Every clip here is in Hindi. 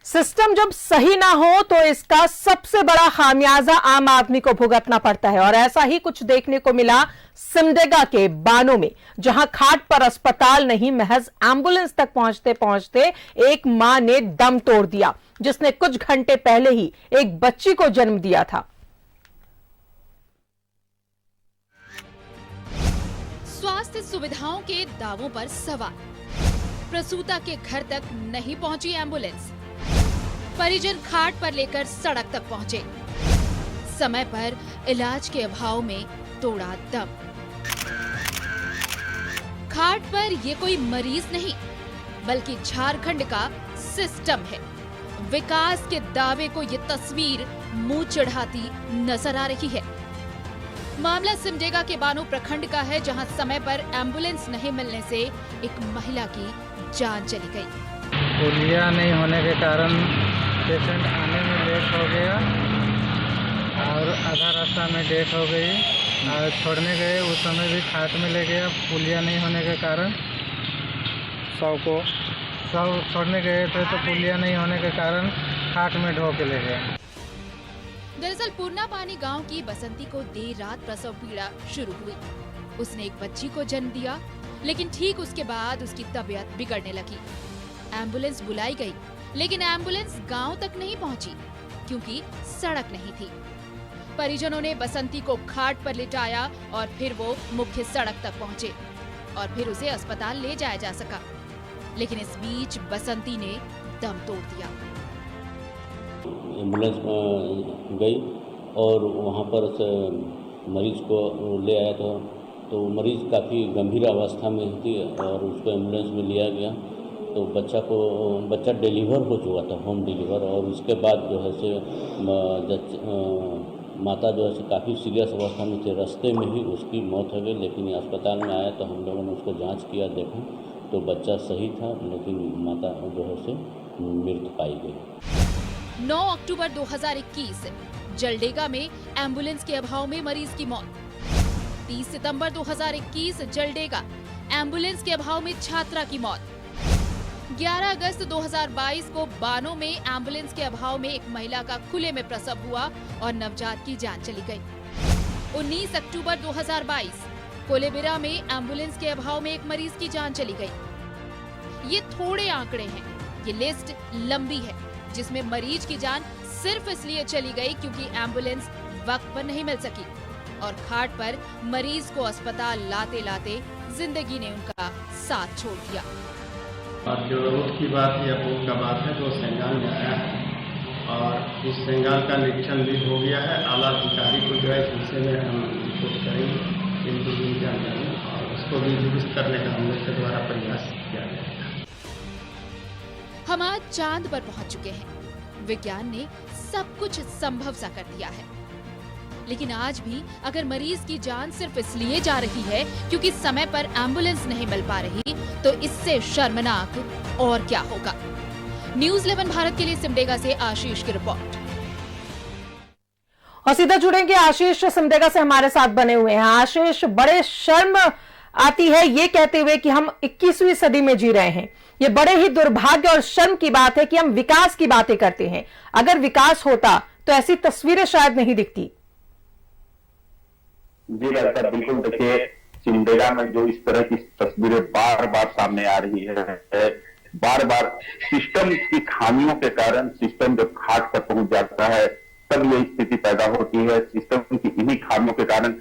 सिस्टम जब सही ना हो तो इसका सबसे बड़ा खामियाजा आम आदमी को भुगतना पड़ता है और ऐसा ही कुछ देखने को मिला सिमडेगा के बानों में, जहां खाट पर अस्पताल नहीं महज एम्बुलेंस तक पहुंचते पहुंचते एक मां ने दम तोड़ दिया, जिसने कुछ घंटे पहले ही एक बच्ची को जन्म दिया था। स्वास्थ्य सुविधाओं के दावों पर सवाल, प्रसूता के घर तक नहीं पहुंची एम्बुलेंस, परिजन खाट पर लेकर सड़क तक पहुंचे, समय पर इलाज के अभाव में तोड़ा दम। खाट पर ये कोई मरीज नहीं बल्कि झारखंड का सिस्टम है। विकास के दावे को ये तस्वीर मुंह चढ़ाती नजर आ रही है। मामला सिमडेगा के बानो प्रखंड का है, जहां समय पर एम्बुलेंस नहीं मिलने से एक महिला की जान चली गई। पुलिया नहीं होने के कारण पेशेंट आने में लेट हो गया और आधा रास्ता में डेथ हो गई और छोड़ने गए उस समय भी खाट में ले गया। पुलिया नहीं होने के कारण शव छोड़ने गए थे तो पुलिया नहीं होने के कारण खाट में ढो के ले गए। दरअसल पूर्णा पानी गांव की बसंती को देर रात प्रसव पीड़ा शुरू हुई। उसने एक बच्ची को जन्म दिया, लेकिन ठीक उसके बाद उसकी तबीयत बिगड़ने लगी। एम्बुलेंस बुलाई गई, लेकिन एम्बुलेंस गांव तक नहीं पहुंची क्योंकि सड़क नहीं थी। परिजनों ने बसंती को खाट पर लिटाया और फिर वो मुख्य सड़क तक पहुंचे और फिर उसे अस्पताल ले जाया जा सका, लेकिन इस बीच बसंती ने दम तोड़ दिया। एम्बुलेंस गई और वहाँ पर मरीज को ले आया था, तो मरीज काफ़ी गंभीर अवस्था में थी और उसको एम्बुलेंस में लिया गया। तो बच्चा डिलीवर हो चुका था, होम डिलीवर, और उसके बाद जो है से माता जो है से काफ़ी सीरियस अवस्था में थी। रास्ते में ही उसकी मौत हो गई, लेकिन अस्पताल में आया तो हम लोगों ने उसको जांच किया, देखा तो बच्चा सही था, लेकिन माता जो है से मृत पाई गई। 9 अक्टूबर 2021 जलडेगा में एम्बुलेंस के अभाव में मरीज की मौत। 30 सितंबर 2021 जलडेगा एम्बुलेंस के अभाव में छात्रा की मौत। 11 अगस्त 2022 को बानो में एम्बुलेंस के अभाव में एक महिला का खुले में प्रसव हुआ और नवजात की जान चली गई। 19 अक्टूबर 2022 कोलेबिरा में एम्बुलेंस के अभाव में एक मरीज की जान चली गई। ये थोड़े आंकड़े हैं, ये लिस्ट लंबी है जिसमें मरीज की जान सिर्फ इसलिए चली गई क्योंकि एम्बुलेंस वक्त पर नहीं मिल सकी और खाट पर मरीज को अस्पताल लाते लाते जिंदगी ने उनका साथ छोड़ दिया। और जो रोड की बात या पुल का बात है तो सेंगाल में आया है और उस सेंगाल का निरीक्षण भी हो गया है। आला अधिकारी को जो है सिलसिले में हम रिपोर्ट करेंगे के अंदर में और उसको भी दुरुस्त करने का हम लोग के द्वारा प्रयास किया जाएगा। हम आज चांद पर पहुंच चुके हैं। विज्ञान ने सब कुछ संभव सा कर दिया है, लेकिन आज भी अगर मरीज की जान सिर्फ इसलिए जा रही है क्योंकि समय पर एम्बुलेंस नहीं मिल पा रही, तो इससे शर्मनाक और क्या होगा। न्यूज़ 11 भारत के लिए सिमडेगा से आशीष की रिपोर्ट। और सीधा जुड़ेंगे आशीष सिमडेगा से हमारे साथ बने हुए हैं। आशीष, बड़े शर्म आती है ये कहते हुए कि हम 21वीं सदी में जी रहे हैं। ये बड़े ही दुर्भाग्य और शर्म की बात है कि हम विकास की बातें करते हैं। अगर विकास होता तो ऐसी तस्वीरें शायद नहीं दिखती। जी ऐसा बिल्कुल, देखिए सिमडेगा में जो इस तरह की तस्वीरें बार बार सामने आ रही है, बार बार सिस्टम की खामियों के कारण सिस्टम जब खाट पर पहुंच जाता है तब ये स्थिति पैदा होती है। सिस्टम की इन्हीं खामियों के कारण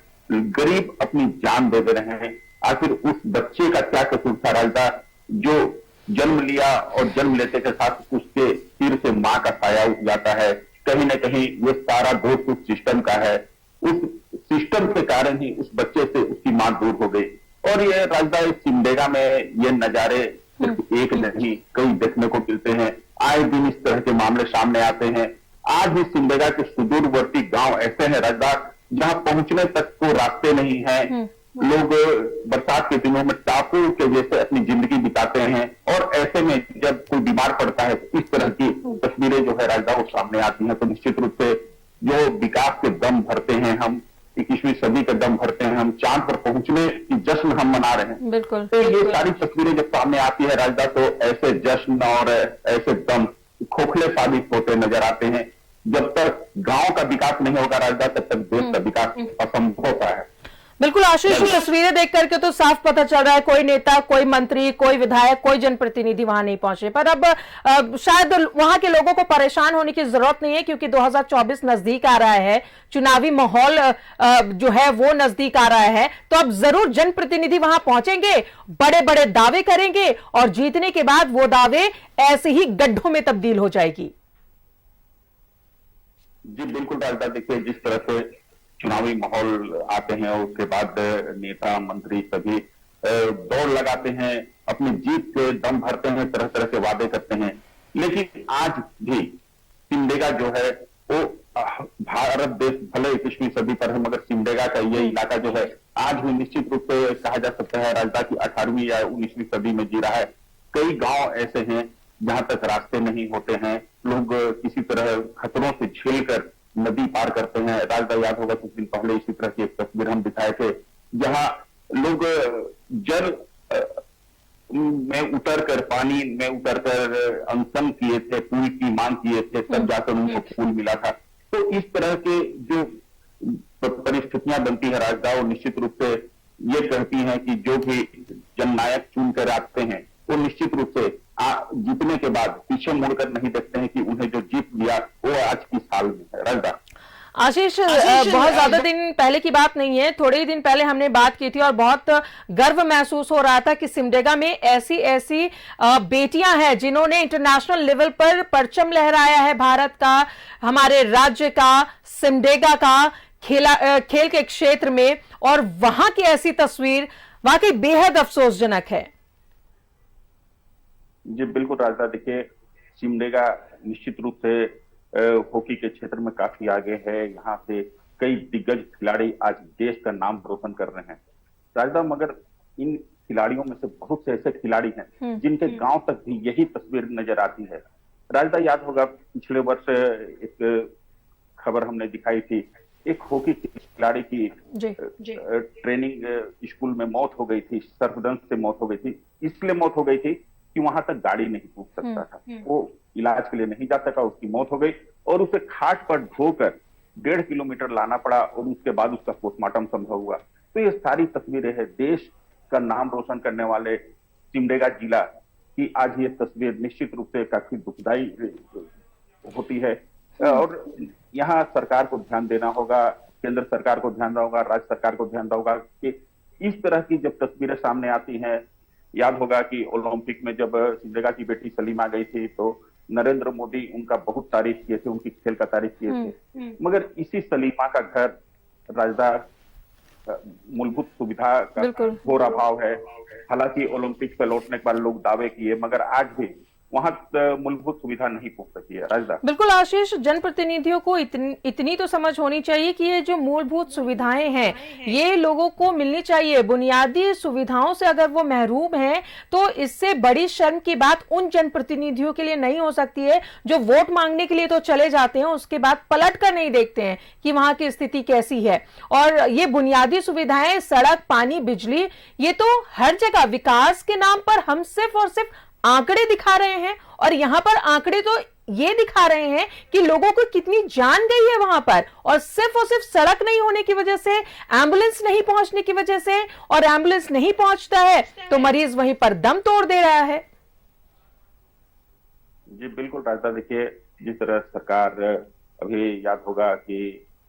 गरीब अपनी जान दे रहे हैं। आखिर उस बच्चे का क्या कसूर था राजदा, जो जन्म लिया और जन्म लेते के साथ उसके सिर से मां का साया उठ जाता है। कहीं ना कहीं ये सारा दोष उस सिस्टम का है। उस सिस्टम के कारण ही उस बच्चे से उसकी मां दूर हो गई। और ये राजदा सिमडेगा में ये नजारे सिर्फ एक नहीं कई देखने को मिलते हैं। आए दिन इस तरह के मामले सामने आते हैं। आज भी सिमडेगा के सुदूरवर्ती गांव ऐसे हैं राजदा जहां पहुंचने तक को रास्ते नहीं है। लोग बरसात के दिनों में टापू के जैसे अपनी जिंदगी बिताते हैं और ऐसे में जब कोई बीमार पड़ता है तो इस तरह की तस्वीरें जो है राजदा वो सामने आती हैं। तो निश्चित रूप से जो विकास के दम भरते हैं हम, 21वीं सदी का दम भरते हैं हम, चांद पर पहुंचने की जश्न हम मना रहे हैं। बिल्कुल। तो ये सारी तस्वीरें जब सामने आती है राजदा तो ऐसे जश्न और ऐसे दम खोखले साबित होते नजर आते हैं। जब तक गांव का विकास नहीं होगा राजदा, तब तक देश का विकास असंभव होता है। बिल्कुल आशीष, तस्वीरें देख करके तो साफ पता चल रहा है कोई नेता, कोई मंत्री, कोई विधायक, कोई जनप्रतिनिधि वहां नहीं पहुंचे। पर अब शायद वहां के लोगों को परेशान होने की जरूरत नहीं है, क्योंकि 2024 नजदीक आ रहा है, चुनावी माहौल जो है वो नजदीक आ रहा है। तो अब जरूर जनप्रतिनिधि वहां पहुंचेंगे, बड़े बड़े दावे करेंगे और जीतने के बाद वो दावे ऐसे ही गड्ढों में तब्दील हो जाएगी। जी बिल्कुल राजदा, देखिए जिस तरह से चुनावी माहौल आते हैं और उसके बाद नेता मंत्री सभी दौड़ लगाते हैं, अपनी जीत के दम भरते हैं, तरह तरह के वादे करते हैं। लेकिन आज भी सिमडेगा जो है वो भारत देश भले 21वीं सदी पर है, मगर सिमडेगा का ये इलाका जो है आज भी निश्चित रूप से कहा जा सकता है राजदा की 18वीं या 19वीं सदी में जी रहा है। कई गांव ऐसे हैं जहां तक रास्ते नहीं होते हैं, लोग किसी तरह खतरों से झेलकर नदी पार करते हैं। राजदा याद होगा कुछ दिन पहले इसी तरह की एक तस्वीर हम दिखाए थे, जहां लोग जल में उतरकर, पानी में उतरकर अनशन किए थे, पुल की मांग किए थे, तब जाकर उनको पुल मिला था। तो इस तरह के जो परिस्थितियां बनती है राजदा, वो निश्चित रूप से ये कहती हैं कि जो भी जननायक चुन कर आते हैं वो निश्चित रूप से जीतने के बाद पीछे मुड़कर नहीं देखते हैं कि उन्हें जो जीत लिया वो आज की साल में है। राजदा आशीष, बहुत ज्यादा दिन पहले की बात नहीं है, थोड़े ही दिन पहले हमने बात की थी और बहुत गर्व महसूस हो रहा था कि सिमडेगा में ऐसी ऐसी बेटियां हैं जिन्होंने इंटरनेशनल लेवल पर परचम लहराया है भारत का, हमारे राज्य का, सिमडेगा का खेल के क्षेत्र में। और वहां की ऐसी तस्वीर वाकई बेहद अफसोसजनक है। जी बिल्कुल राजदा, देखिए सिमडेगा निश्चित रूप से हॉकी के क्षेत्र में काफी आगे है। यहाँ से कई दिग्गज खिलाड़ी आज देश का नाम रोशन कर रहे हैं राजदा, मगर इन खिलाड़ियों में से बहुत से ऐसे खिलाड़ी हैं जिनके गांव तक भी यही तस्वीर नजर आती है। राजदा याद होगा पिछले वर्ष एक खबर हमने दिखाई थी, एक हॉकी खिलाड़ी की ट्रेनिंग स्कूल में मौत हो गई थी, सर्पदंश से मौत हो गई थी। इसलिए मौत हो गई थी कि वहां तक गाड़ी नहीं पहुंच सकता था, वो इलाज के लिए नहीं जा सका, उसकी मौत हो गई और उसे खाट पर ढोकर 1.5 किलोमीटर लाना पड़ा और उसके बाद उसका पोस्टमार्टम संभव हुआ। तो ये सारी तस्वीरें हैं देश का नाम रोशन करने वाले सिमडेगा जिला की। आज ये तस्वीर निश्चित रूप से काफी दुखदाई होती है और यहाँ सरकार को ध्यान देना होगा, केंद्र सरकार को ध्यान देना होगा, राज्य सरकार को ध्यान देना होगा कि इस तरह की जब तस्वीरें सामने आती हैं। याद होगा कि ओलंपिक में जब सिमडेगा की बेटी सलीमा गई थी तो नरेंद्र मोदी उनका बहुत तारीफ किए थे, उनकी खेल का तारीफ किए थे, मगर इसी सलीमा का घर राजदा मूलभूत सुविधा का घोर अभाव है। हालांकि ओलंपिक से लौटने के बाद लोग दावे किए, मगर आज भी वहां मूलभूत सुविधा नहीं पहुंच सकी है राजदा। बिल्कुल आशीष, जनप्रतिनिधियों को इतनी तो समझ होनी चाहिए कि ये जो मूलभूत सुविधाएं हैं ये लोगों को मिलनी चाहिए। बुनियादी सुविधाओं से अगर वो महरूम हैं तो इससे बड़ी शर्म की बात उन जनप्रतिनिधियों के लिए नहीं हो सकती है जो वोट मांगने के लिए तो चले जाते हैं, उसके बाद पलट कर नहीं देखते हैं कि वहां की स्थिति कैसी है। और ये बुनियादी सुविधाएं, सड़क, पानी, बिजली, ये तो हर जगह विकास के नाम पर हम सिर्फ और सिर्फ आंकड़े दिखा रहे हैं। और यहां पर आंकड़े तो ये दिखा रहे हैं कि लोगों को कितनी जान गई है वहां पर, और सिर्फ सड़क नहीं होने की वजह से, एम्बुलेंस नहीं पहुंचने की वजह से, और एम्बुलेंस नहीं पहुंचता है तो मरीज वहीं पर दम तोड़ दे रहा है। जी बिल्कुल राजदा, देखिए जिस तरह सरकार अभी याद होगा कि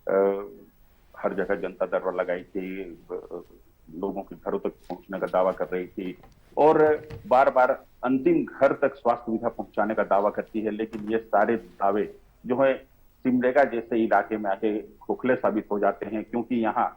हर जगह जनता दरबार लगाई थी, लोगों के घरों तक पहुंचने का दावा कर रही थी और बार बार अंतिम घर तक स्वास्थ्य सुविधा पहुंचाने का दावा करती है, लेकिन ये सारे दावे जो है सिमडेगा जैसे इलाके में आके खोखले साबित हो जाते हैं, क्योंकि यहाँ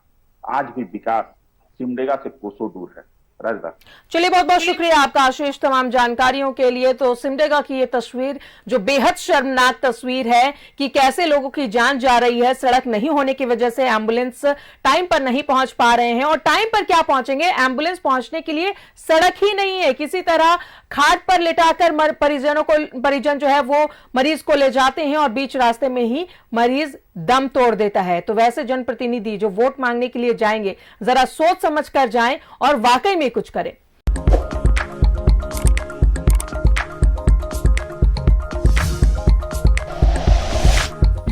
आज भी विकास सिमडेगा से कोसों दूर है। राजदा, चलिए बहुत बहुत शुक्रिया आपका आशीष तमाम जानकारियों के लिए। तो सिमडेगा की ये तस्वीर जो बेहद शर्मनाक तस्वीर है कि कैसे लोगों की जान जा रही है, सड़क नहीं होने की वजह से एम्बुलेंस टाइम पर नहीं पहुंच पा रहे हैं। और टाइम पर क्या पहुंचेंगे, एम्बुलेंस पहुंचने के लिए सड़क ही नहीं है, किसी तरह खाट पर लिटाकर परिजन जो है वो मरीज को ले जाते हैं और बीच रास्ते में ही मरीज दम तोड़ देता है। तो वैसे जनप्रतिनिधि जो वोट मांगने के लिए जाएंगे जरा सोच समझ कर जाएं और वाकई में कुछ करें।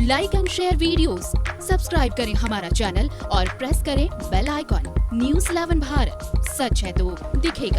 Like and share videos, subscribe करें हमारा चैनल और प्रेस करें बेल आइकॉन। News 11 भारत, सच है तो दिखेगा।